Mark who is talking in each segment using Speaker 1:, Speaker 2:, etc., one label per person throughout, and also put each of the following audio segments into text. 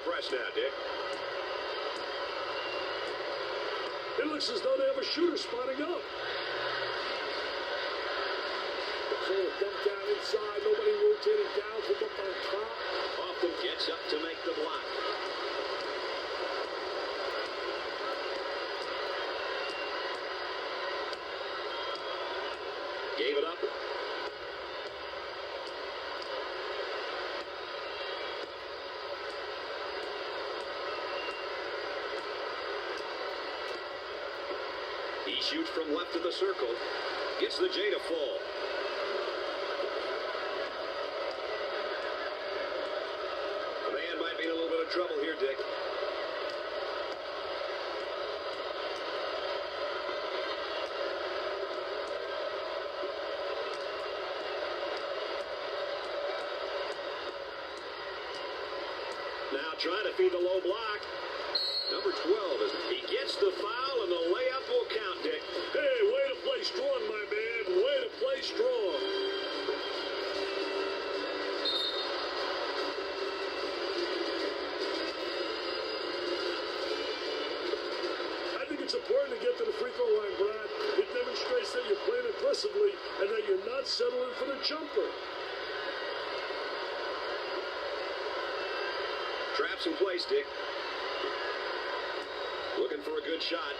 Speaker 1: press now, Dick.
Speaker 2: It looks as though they have a shooter spotting up. So a dump down inside. Nobody rotating down from up on top.
Speaker 1: Hoffman gets up to make the block. Gave it up. He shoots from left of the circle. Gets the J to fall. The man might be in a little bit of trouble here, Dick. Now trying to feed the low block. Number 12, he gets the foul, and the layup will count, Dick.
Speaker 2: Hey, way to play strong, my man. Way to play strong. I think it's important to get to the free throw line, Brad. It demonstrates that you're playing aggressively and that you're not settling for the jumper.
Speaker 1: Traps in place, Dick. Looking for a good shot.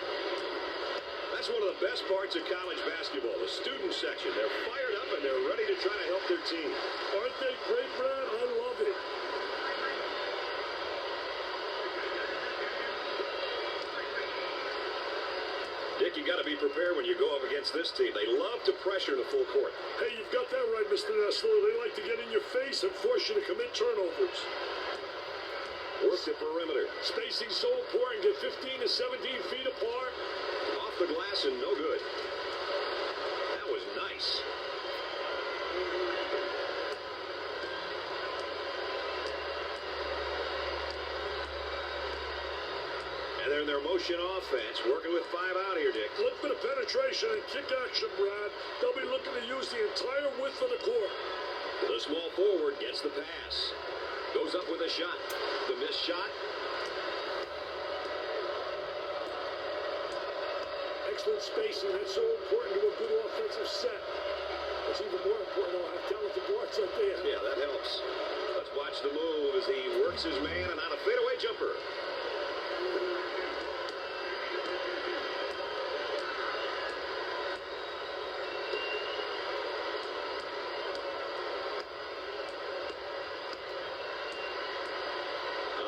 Speaker 1: That's one of the best parts of college basketball, the student section. They're fired up and they're ready to try to help their team.
Speaker 2: Aren't they great, Brad? I love it.
Speaker 1: Dick, you got to be prepared when you go up against this team. They love to pressure the full court.
Speaker 2: Hey, you've got that right, Mr. Nestler. They like to get in your face and force you to commit turnovers.
Speaker 1: Work the perimeter.
Speaker 2: Spacing so important. Get 15 to 17 feet apart.
Speaker 1: Off the glass and no good. That was nice. And they're in their motion offense, working with 5 out here, Dick.
Speaker 2: A little bit of penetration and kick action, Brad. They'll be looking to use the entire width of the court.
Speaker 1: The small forward gets the pass. Goes up with a shot. The missed shot.
Speaker 2: Excellent spacing. That's so important to a good offensive set. It's even more important to have talented guards like they have.
Speaker 1: Yeah, that helps. Let's watch the move as he works his man and on a fadeaway jumper.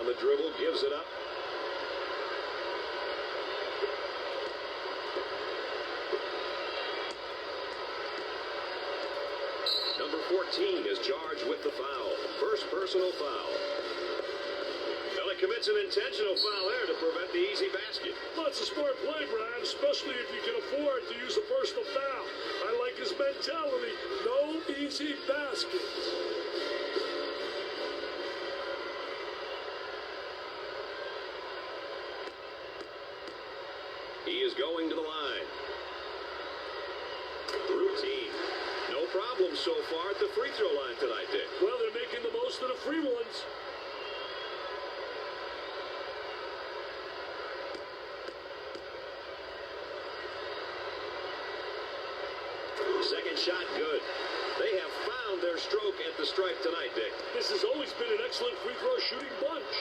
Speaker 1: On the dribble, gives it up. Number 14 is charged with the foul. First personal foul. Well, he commits an intentional foul there to prevent the easy basket.
Speaker 2: Well, it's a smart play, Brad, especially if you can afford to use a personal foul. I like his mentality. No easy baskets.
Speaker 1: He is going to the line. Routine. No problem so far at the free throw line tonight, Dick.
Speaker 2: Well, they're making the most of the free ones.
Speaker 1: Second shot, good. They have found their stroke at the stripe tonight, Dick.
Speaker 2: This has always been an excellent free throw shooting bunch.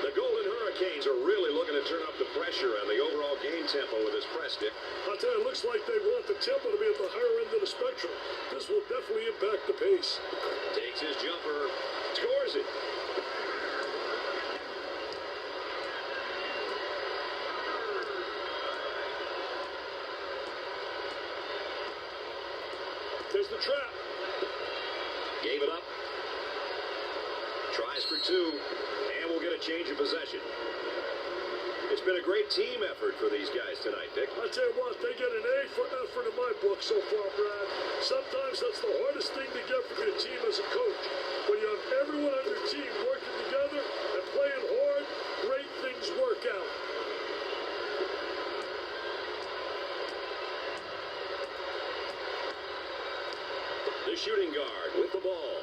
Speaker 1: The Golden Hurricanes are really looking to turn up the pressure and the overall game tempo with this press, Dick.
Speaker 2: I'll tell you, it looks like they want the tempo to be at the higher end of the spectrum. This will definitely impact the pace.
Speaker 1: Takes his jumper, scores it.
Speaker 2: There's the trap.
Speaker 1: Gave it up. Tries for 2, and we'll get a change of possession. It's been a great team effort for these guys tonight, Dick.
Speaker 2: I tell you what, they get an A for effort in my book so far, Brad. Sometimes that's the hardest thing to get from your team as a coach. When you have everyone on your team working together and playing hard, great things work out. The
Speaker 1: shooting guard with the ball.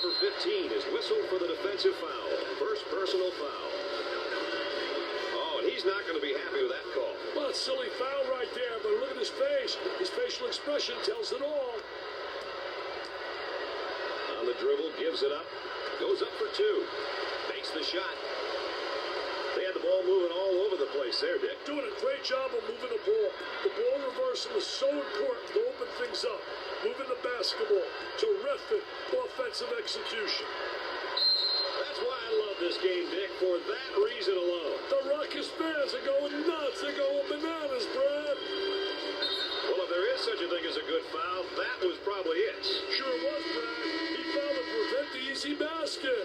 Speaker 1: number 15 is whistled for the defensive foul. First personal foul. Oh, and he's not going to be happy with that call.
Speaker 2: Well, it's a silly foul right there, but look at his face. His facial expression tells it all.
Speaker 1: On the dribble, gives it up. Goes up for two. Makes the shot. They had the ball moving all over the place there, Dick.
Speaker 2: Doing a great job of moving the ball. The ball reversal is so important to open things up. Moving the basketball. Terrific offensive execution.
Speaker 1: That's why I love this game, Dick, for that reason alone.
Speaker 2: The Ruckus fans are going nuts. They're going bananas, Brad.
Speaker 1: Well, if there is such a thing as a good foul, that was probably it.
Speaker 2: Sure was, Brad. He fouled to prevent the easy basket.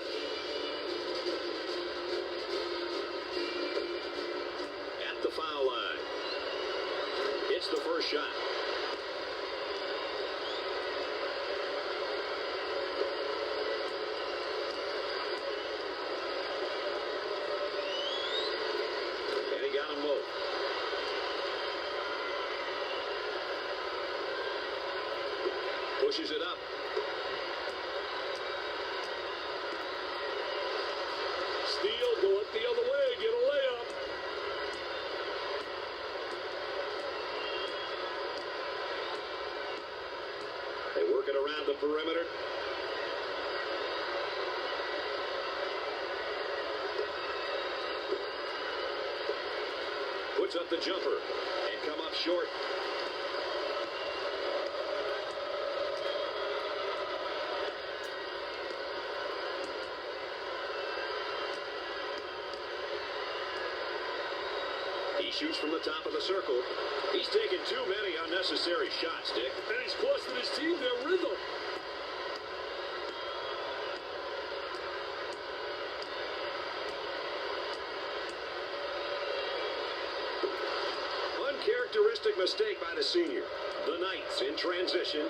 Speaker 1: At the foul line. It's the first shot. And he got them both. Pushes it up.
Speaker 2: Steele, go up the other way, get a layup.
Speaker 1: They work it around the perimeter. Puts up the jumper and come up short. He shoots from the top of the circle. He's taken too many unnecessary shots, Dick.
Speaker 2: And he's costing his team their rhythm.
Speaker 1: Uncharacteristic mistake by the senior. The Knights in transition.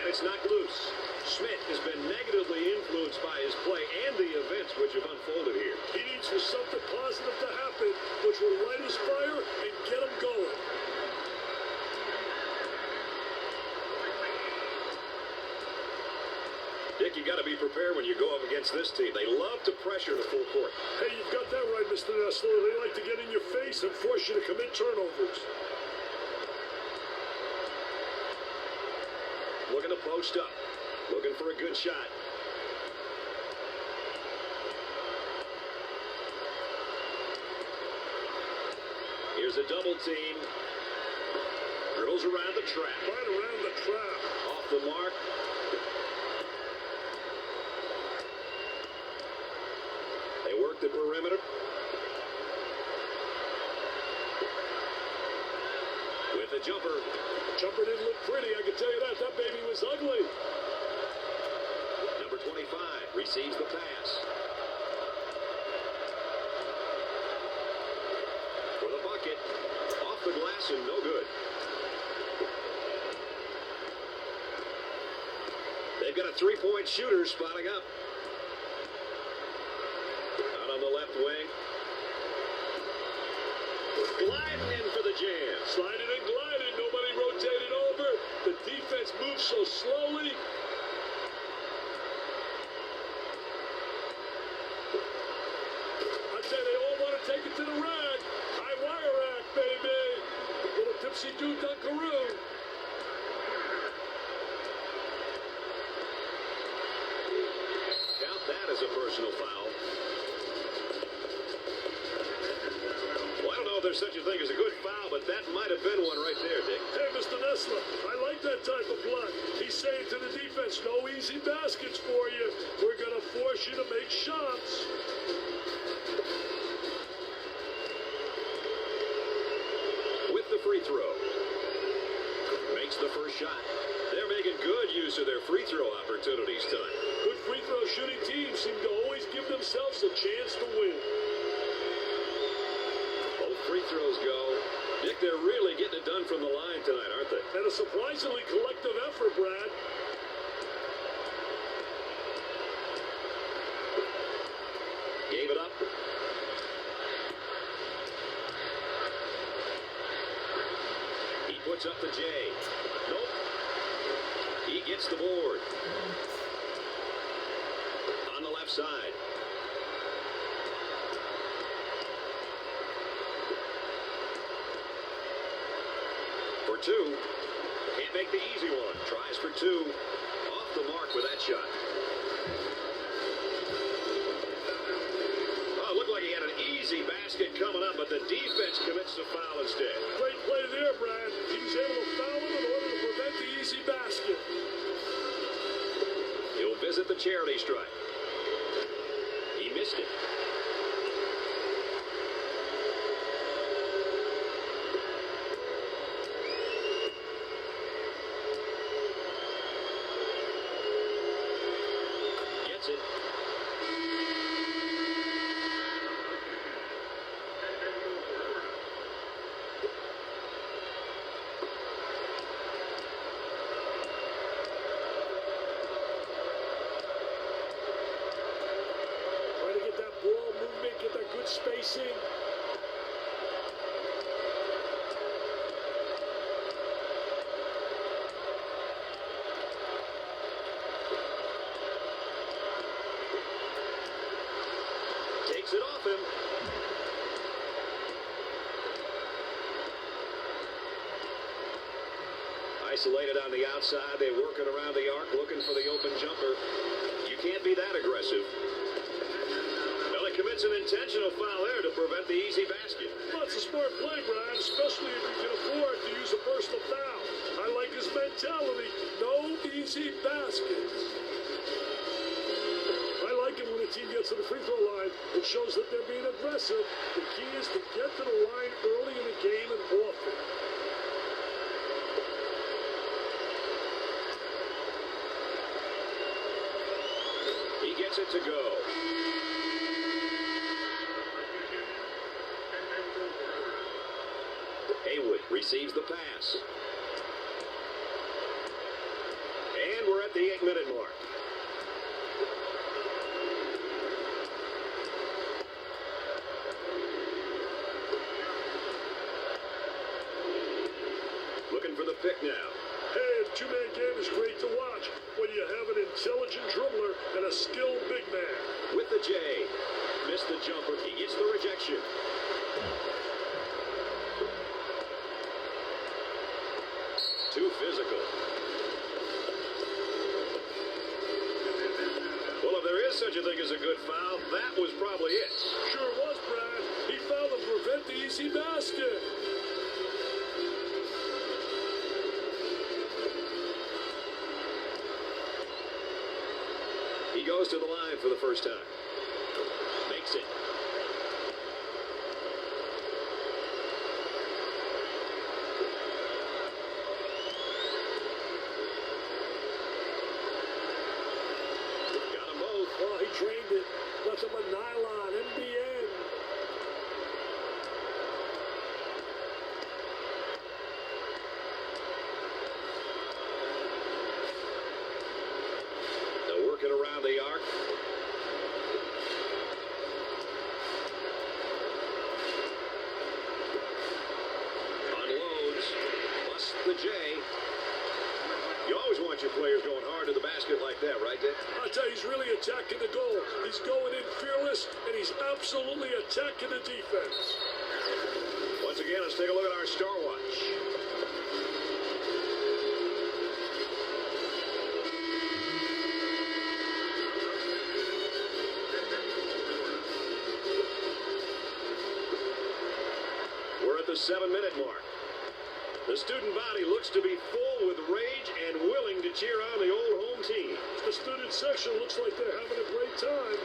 Speaker 1: It's knocked loose. Smith has been negatively influenced by his play and the events which have unfolded here.
Speaker 2: He needs for something positive to happen, which will light his fire and get him going.
Speaker 1: Dick, you got to be prepared when you go up against this team. They love to pressure the full court.
Speaker 2: Hey, you've got that right, Mr. Nessler. They like to get in your face and force you to commit turnovers.
Speaker 1: Looking to post up. Looking for a good shot. Here's a double team. Girls around the trap.
Speaker 2: Right around the trap.
Speaker 1: Off the mark. They work the perimeter. With a jumper.
Speaker 2: Jumper didn't look pretty, I can tell you that. That baby was ugly.
Speaker 1: Number 25 receives the pass. For the bucket. Off the glass and no good. They've got a three-point shooter spotting up. Out on the left wing. Gliding in for the jam.
Speaker 2: Sliding and gliding. Nobody rotated over. The defense moves so slowly. I tell you, they all want to take it to the rack. High wire rack, baby. Little tipsy-do dunkaroo.
Speaker 1: Count that as a personal foul. Well, I don't know if there's such a thing as a good foul, but that might have been one right there, Dick.
Speaker 2: Hey, Mr. Nessler, I like that type of play. He's saying to the defense, no easy baskets for you. We're going to force you to make shots.
Speaker 1: With the free throw. Makes the first shot. They're making good use of their free throw opportunities tonight.
Speaker 2: Good free throw shooting teams seem to always give themselves a chance to win.
Speaker 1: Both free throws go. Dick, they're really getting it done from the line tonight, aren't they?
Speaker 2: And a surprisingly collective effort, Brad.
Speaker 1: Gave it up. puts up the J. Nope. He gets the board. On the left side. For two. Can't make the easy one. Tries for two. Off the mark with that shot. Oh, it looked like he had an easy basket coming up, but the defense commits the foul instead.
Speaker 2: Great play there, Brad. He was able to foul him in order to prevent the easy basket.
Speaker 1: He'll visit the charity stripe. He missed it. Gets it.
Speaker 2: Trying to get that ball movement, get that good spacing.
Speaker 1: Takes it off him. Isolated on the outside. They work it around the arc, looking for the open jumper. You can't be that aggressive. Well, he commits an intentional foul there to prevent the easy basket.
Speaker 2: Well, it's a smart play, Brad, especially if you can afford to use a personal foul. I like his mentality. No easy baskets. I like it when a team gets to the free throw line. It shows that they're being aggressive. The key is to get to the line early in the game and often.
Speaker 1: He gets it to go. Haywood receives the pass. And we're at the 8-minute mark. Looking for the pick now.
Speaker 2: Hey, a two-man game is great to watch when you have an intelligent dribbler and a skilled big man.
Speaker 1: With the J. Missed the jumper. He gets the rejection. Too physical. Well, if there is such a thing as a good foul, that was probably it.
Speaker 2: Sure was, Brad. He fouled to prevent the easy basket.
Speaker 1: He goes to the line for the first time. Makes it. Got them both.
Speaker 2: Well, he drained it. Left him a nylon, NBN.
Speaker 1: They'll work it around the arc. Unloads. Plus the J. You always want your players going hard to the basket like that, right, Dick?
Speaker 2: I'll tell you, he's really attacking the goal. He's going in fearless, and he's absolutely attacking the defense.
Speaker 1: Once again, let's take a look at our star watch. We're at the 7-minute mark. The student body looks to be full with rage and willing to cheer on the old home team.
Speaker 2: The student section looks like they're having a great time.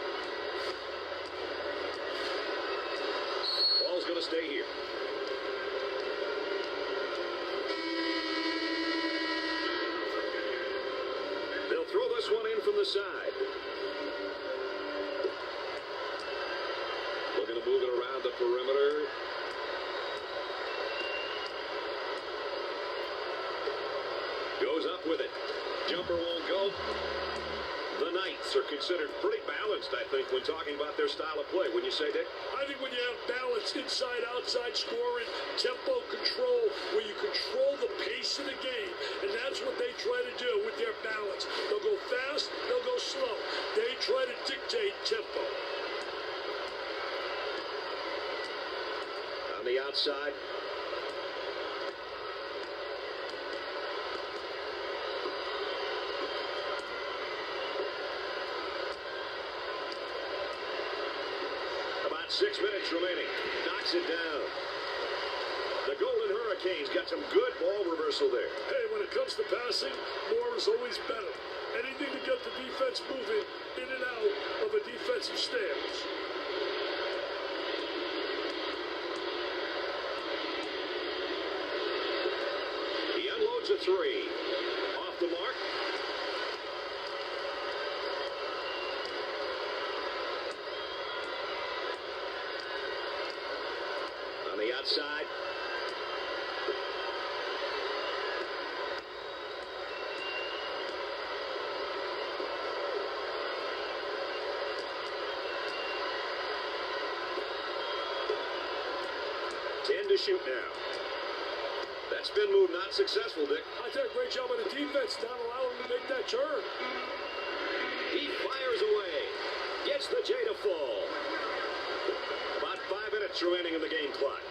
Speaker 1: Ball's going to stay here. They'll throw this one in from the side. Looking to move it around the perimeter. Goes up with it. Jumper won't go. The Knights are considered pretty balanced, I think, when talking about their style of play. Wouldn't you say, Dick?
Speaker 2: I think when you have balance, inside, outside scoring, tempo control, where you control the pace of the game, and that's what they try to do with their balance. They'll go fast, they'll go slow. They try to dictate tempo.
Speaker 1: On the outside. About 6 minutes remaining. Knocks it down. The Golden Hurricanes got some good ball reversal there.
Speaker 2: Hey, when it comes to passing, more is always better. Anything to get the defense moving in and out of a defensive stance.
Speaker 1: He unloads a three. Off the mark. On the outside. To shoot now. That spin move not successful, Dick.
Speaker 2: I did a great job on the defense, not allowing him to make that turn.
Speaker 1: He fires away. Gets the J to fall. About 5 minutes remaining in the game clock.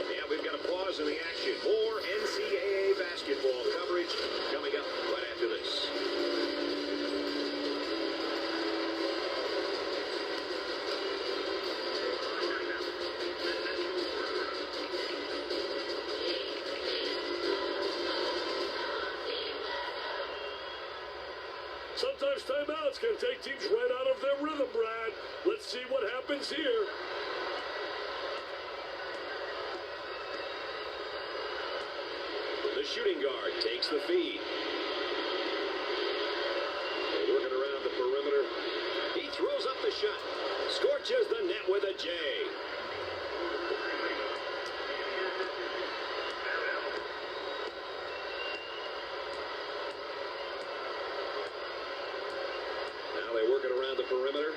Speaker 1: Yeah, we've got a pause in the action. More NCAA basketball coverage coming up right after this.
Speaker 2: Sometimes timeouts can take teams right out of their rhythm, Brad. Let's see what happens here.
Speaker 1: The shooting guard takes the feed. They're working around the perimeter. He throws up the shot. Scorches the net with a J. Now they're working around the perimeter.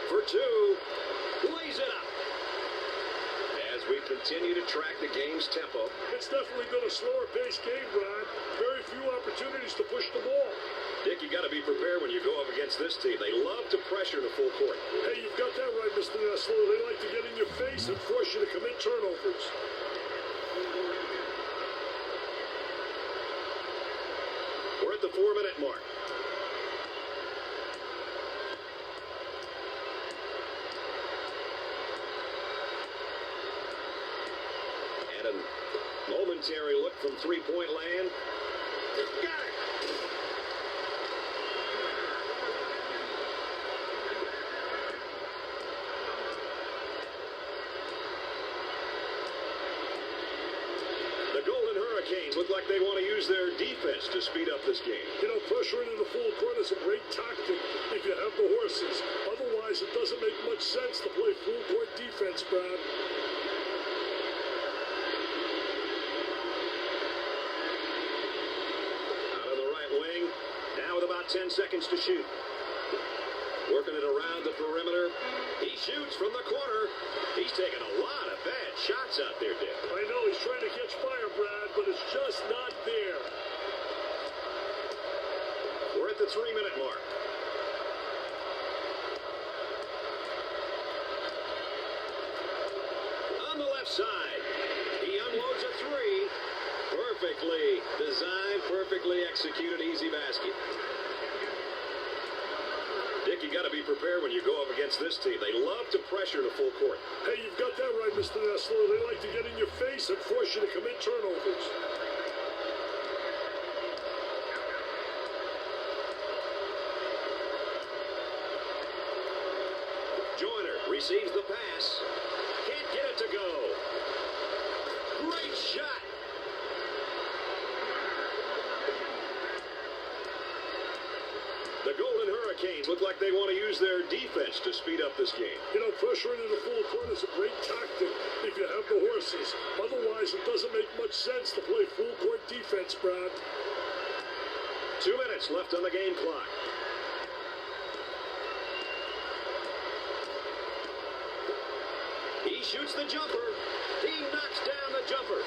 Speaker 1: For two. Lays it up. As we continue to track the game's tempo.
Speaker 2: It's definitely been a slower-paced game, Brad. Very few opportunities to push the ball.
Speaker 1: Dick, you got to be prepared when you go up against this team. They love to pressure the full court.
Speaker 2: Hey, you've got that right, Mr. Nessler. They like to get in your face and force you to commit turnovers.
Speaker 1: We're at the 4-minute mark. And a momentary look from three-point land. Got it! The Golden Hurricanes look like they want to use their defense to speed up this game.
Speaker 2: You know, pressuring in the full court is a great tactic if you have the horses. Otherwise, it doesn't make much sense to play full court defense, Brad.
Speaker 1: Out of the right wing. Now with about 10 seconds to shoot. Working it around the perimeter. He shoots from the corner. He's taking a lot of bad shots out there, Dick.
Speaker 2: I know he's trying to catch fire, Brad, but it's just not there.
Speaker 1: We're at the 3-minute mark. On the left side, he unloads a three. Perfectly designed, perfectly executed, easy basket. Dick, you got to be prepared when you go up against this team. They love to pressure the full court.
Speaker 2: Hey, you've got that right, Mr. Nessler. They like to get in your face and force you to commit turnovers.
Speaker 1: Joyner receives the pass. Can't get it to go. Great shot. The Golden Hurricanes Hurricanes look like they want to use their defense to speed up this game.
Speaker 2: You know, pressuring in the full court is a great tactic if you have the horses. Otherwise, it doesn't make much sense to play full court defense, Brad.
Speaker 1: 2 minutes left on the game clock. He shoots the jumper. He knocks down the jumper.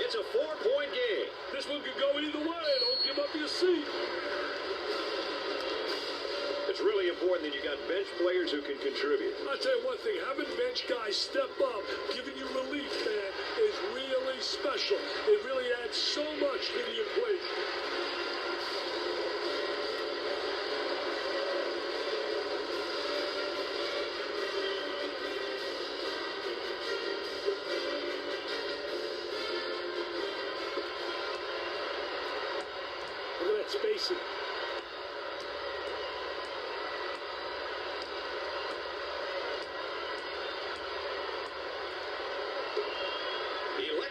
Speaker 1: It's a 4-point game.
Speaker 2: This one could go either way. Don't give up your seat.
Speaker 1: It's really important that you got bench players who can contribute.
Speaker 2: I'll tell you one thing, having bench guys step up, giving you relief, man, is really special. It really adds so much to the equation. Look at that spacing.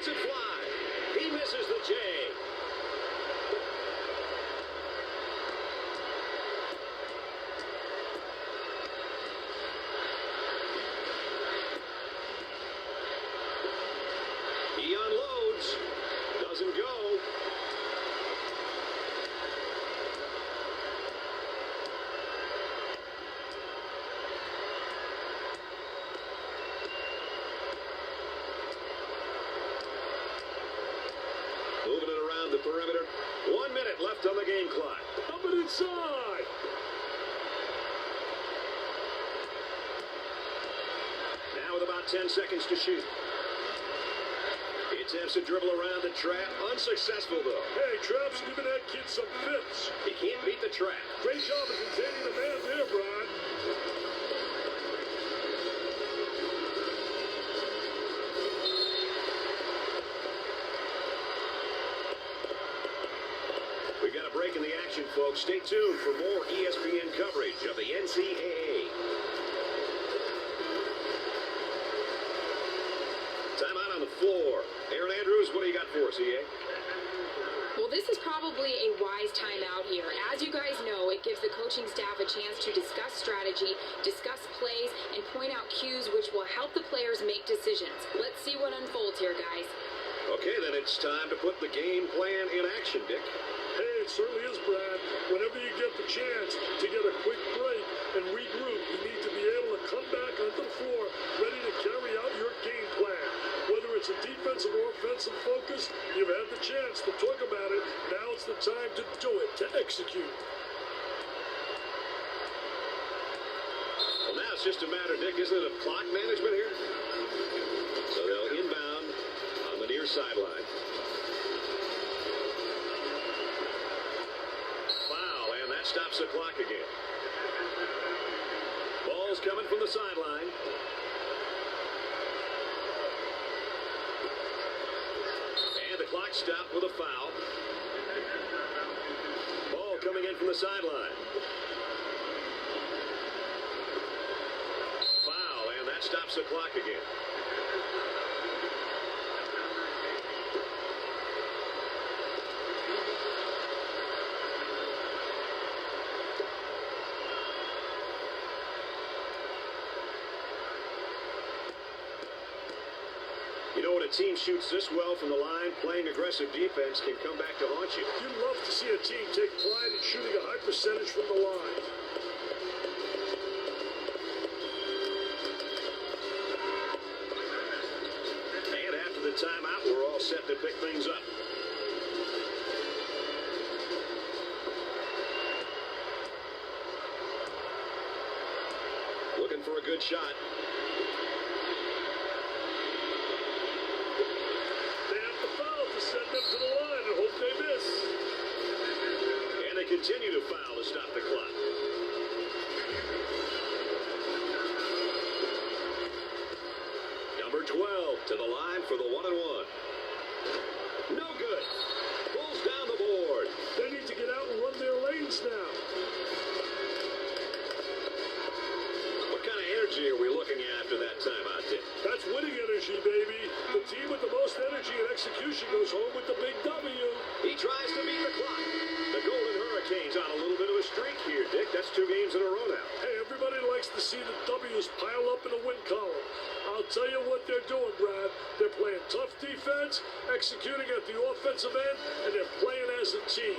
Speaker 1: It fly. He misses the J. He unloads. Doesn't go. Moving it around the perimeter. 1 minute left on the game clock.
Speaker 2: Up and inside.
Speaker 1: Now with about 10 seconds to shoot. He attempts to dribble around the trap. Unsuccessful, though.
Speaker 2: Hey, Trap's giving that kid some fits.
Speaker 1: He can't beat the trap.
Speaker 2: Great job of containing the man there, Brad.
Speaker 1: We've got a break in the action, folks. Stay tuned for more ESPN coverage of the NCAA. Timeout on the floor. Aaron Andrews, what do you got for us, EA?
Speaker 3: Well, this is probably a wise timeout here. As you guys know, it gives the coaching staff a chance to discuss strategy, discuss plays, and point out cues which will help the players make decisions. Let's see what unfolds here, guys.
Speaker 1: Okay, then it's time to put the game plan in action, Dick.
Speaker 2: Hey, it certainly is, Brad. Whenever you get the chance to get a quick break and regroup, you need to be able to come back onto the floor ready to carry out your game plan. Whether it's a defensive or offensive focus, you've had the chance to talk about it. Now it's the time to do it, to execute.
Speaker 1: Well, now it's just a matter, Dick, isn't it, of clock management here? So they'll inbound on the near sideline. Foul, and that stops the clock again. Ball's coming from the sideline. And the clock stopped with a foul. Ball coming in from the sideline. Foul, and that stops the clock again. You know, when a team shoots this well from the line, playing aggressive defense can come back to haunt you.
Speaker 2: You'd love to see a team take pride in shooting a high percentage from the line.
Speaker 1: And after the timeout, we're all set to pick things up. Looking for a good shot.
Speaker 2: They have to foul to send them to the line and hope they miss.
Speaker 1: And they continue to foul to stop the clock. Number 12 to the line for the 1-and-1. No good. Pulls down the board.
Speaker 2: They need to get out and run their lanes now.
Speaker 1: What kind of energy are we looking at after that timeout, Dick?
Speaker 2: That's winning energy, baby. The team with the most energy and execution goes home with the big W.
Speaker 1: He tries to beat the clock. The Golden Hurricanes Hurricanes on a little bit of a streak here, Dick. That's 2 games in a row now.
Speaker 2: Hey, everybody likes to see the W's pile up in a win column. I'll tell you what they're doing, Brad. They're playing tough defense, executing at the offensive end, and they're playing as a team.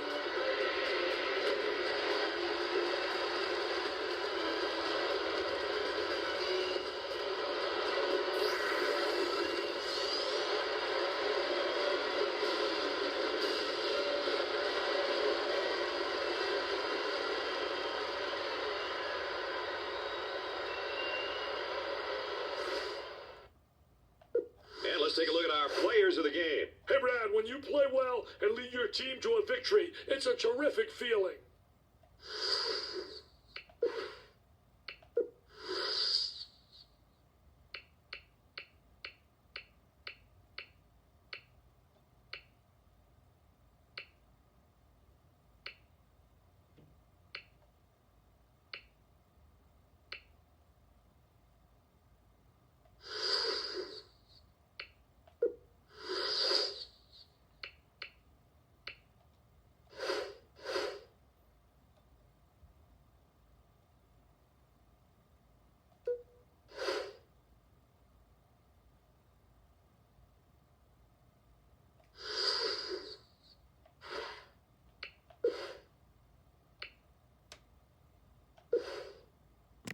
Speaker 1: Let's take a look at our players of the game.
Speaker 2: Hey, Brad, when you play well and lead your team to a victory, it's a terrific feeling.